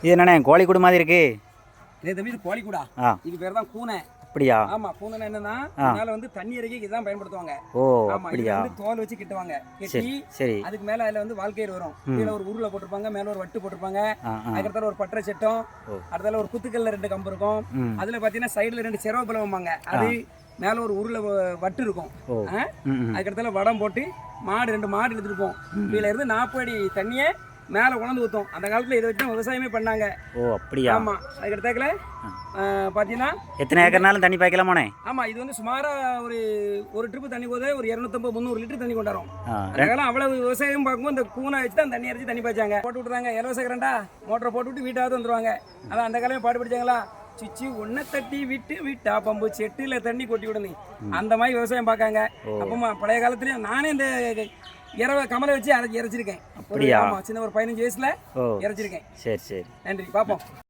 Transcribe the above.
இது என்னண்ணே கோழி கூடு மாதிரி இருக்கு? இதே தம்பி இது கோழி கூடா. இது பேர் தான் கூனை. அப்படியா? ஆமா, கூனை என்னன்னா மேல வந்து தண்ணி இறக்கி இதான் பயன்படுத்துவாங்க. ஓ ஆமா, இது வந்து தோல் வச்சு கிட்டுவாங்க. கெட்டி சரி அதுக்கு மேல அதுல வந்து வாழ்க்கையர் வரும். கீழ ஒரு உருளை போட்டிருப்பாங்க, மேல ஒரு வட்டு போட்டிருப்பாங்க, அதுக்கடுத்தால ஒரு பட்டரை செட்டம், அடுத்தால ஒரு குத்துக்கல்ல 2 கம்பு இருக்கும். அதுல பாத்தீங்கன்னா சைடுல 2 செரவ பிளவும்பாங்க. அது மேல ஒரு உருளை வட்டு இருக்கும். அதுக்கடுத்தால வடம் போட்டு மாடு 2 மாடு எடுத்துருப்போம். கீழ இருந்து 40 அடி தண்ணியை மேலே உணர்ந்து ஊற்றும். அந்த காலத்தில் இதை வச்சு தான் விவசாயமே பண்ணாங்க. ஓ அப்படியா? ஆமாம். அதுக்கடுத்தாக்கில் பார்த்தீங்கன்னா எத்தனை ஏக்கர்னாலும் தண்ணி பாய்க்கலாமாண்ணே? ஆமாம், இது வந்து சுமாராக ஒரு ட்ரிப்பு தண்ணி போதே ஒரு 250-300 லிட்டர் தண்ணி கொண்டாடும். அதனால அவ்வளவு விவசாயம் பார்க்கும்போது இந்த கூனை வச்சு தான் தண்ணி அரைச்சி தண்ணி பாய்ச்சாங்க. போட்டு விட்டுறாங்க இலவச கரண்டா மோட்டரை போட்டு விட்டு வீட்டாவது வந்துடுவாங்க. அதான் அந்த காலமே பாட்டு படிச்சாங்களா, சுச்சி ஒன்றை தட்டி விட்டு விட்டா பம்பு செட்டில் தண்ணி கொட்டி விடணும். அந்த மாதிரி விவசாயம் பார்க்காங்க. அப்போ பழைய காலத்துலேயும் நானே இந்த இரவை கமலை வச்சு இறைச்சிருக்கேன். அப்படியா? ஆமாம், சின்ன ஒரு 15 வயசுல இறைச்சிருக்கேன். சரி சரி, நன்றி. பார்ப்போம்.